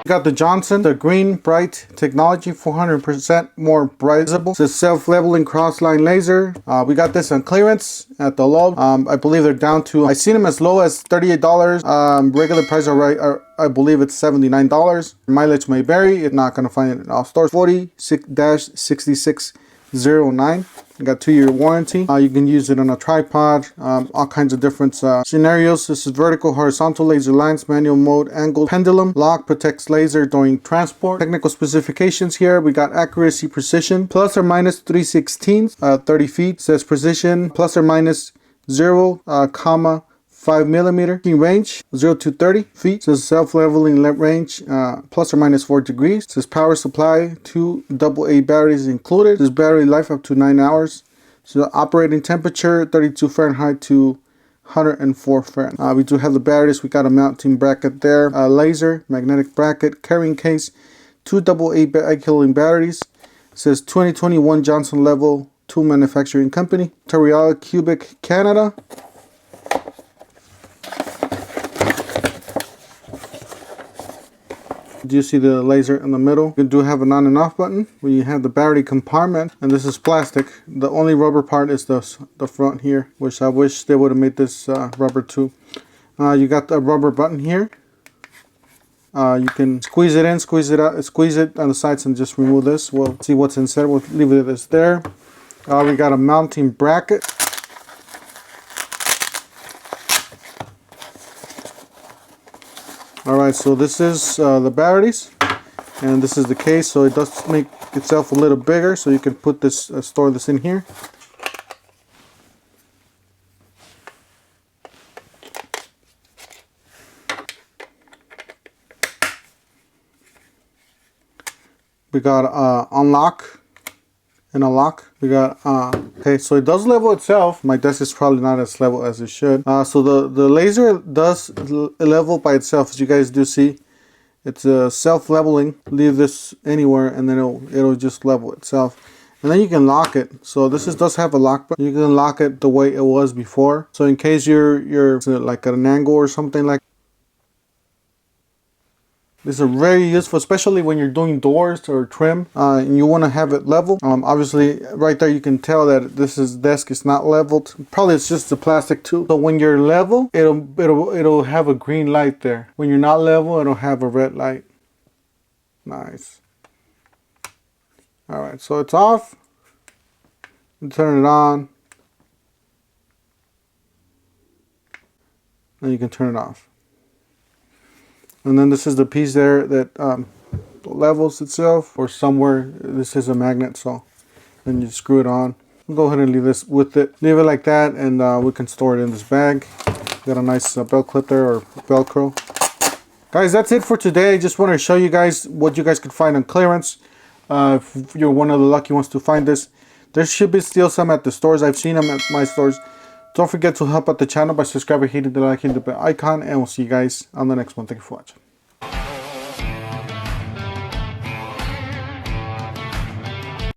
We got the Johnson, the green bright technology, 400% more bright visible. It's a self-leveling cross-line laser. We got this on clearance at the low. I believe they're down to, I seen them as low as $38. Regular price I believe it's $79. Mileage may vary. You're not gonna find it in all stores. 40-6609. You got 2-year warranty. You can use it on a tripod, all kinds of different scenarios. This is vertical, horizontal laser lines, manual mode, angled pendulum, lock, protects laser during transport. Technical specifications here. We got accuracy, precision, plus or minus 3/16, 30 feet. It says precision, plus or minus 0,5 millimeter. Range 0 to 30 feet. It says self-leveling range plus or minus 4 degrees. It says power supply, 2 AA batteries included. It says battery life up to 9 hours. So operating temperature 32 Fahrenheit to 104 Fahrenheit. We do have the batteries. We got a mounting bracket there. Laser, magnetic bracket, carrying case, 2 AA killing batteries. It says 2021 Johnson Level Tool Manufacturing Company. Terrial, Quebec, Canada. Do you see the laser in the middle? You do have an on and off button. We have the battery compartment, and this is plastic. The only rubber part is the front here, which I wish they would have made this rubber too. You got the rubber button here. You can squeeze it in, squeeze it out, squeeze it on the sides and just remove this. We'll see what's inside. We'll leave it as there. We got a mounting bracket. Alright, so this is the batteries, and this is the case, so it does make itself a little bigger, so you can put this, store this in here. We got unlock and a lock. We got okay, so it does level itself. My desk is probably not as level as it should. So the laser does level by itself, as you guys do see. It's self-leveling. Leave this anywhere and then it'll just level itself. And then you can lock it. So this does have a lock button. You can lock it the way it was before. So in case you're like at an angle or something like. These are very useful, especially when you're doing doors or trim and you want to have it level. Obviously, right there you can tell that this desk is not leveled. Probably it's just the plastic too. So when you're level, it'll have a green light there. When you're not level, it'll have a red light. Nice. All right, so it's off. And turn it on. And you can turn it off. And then this is the piece there that levels itself, or somewhere. This is a magnet, so then you screw it on. We'll go ahead and leave this with it. Leave it like that, and we can store it in this bag. Got a nice belt clip there, or Velcro. Guys, that's it for today. Just wanted to show you guys what you guys could find on clearance. If you're one of the lucky ones to find this, there should be still some at the stores. I've seen them at my stores. Don't forget to help out the channel by subscribing, hitting the like, hitting the bell icon, and we'll see you guys on the next one. Thank you for watching.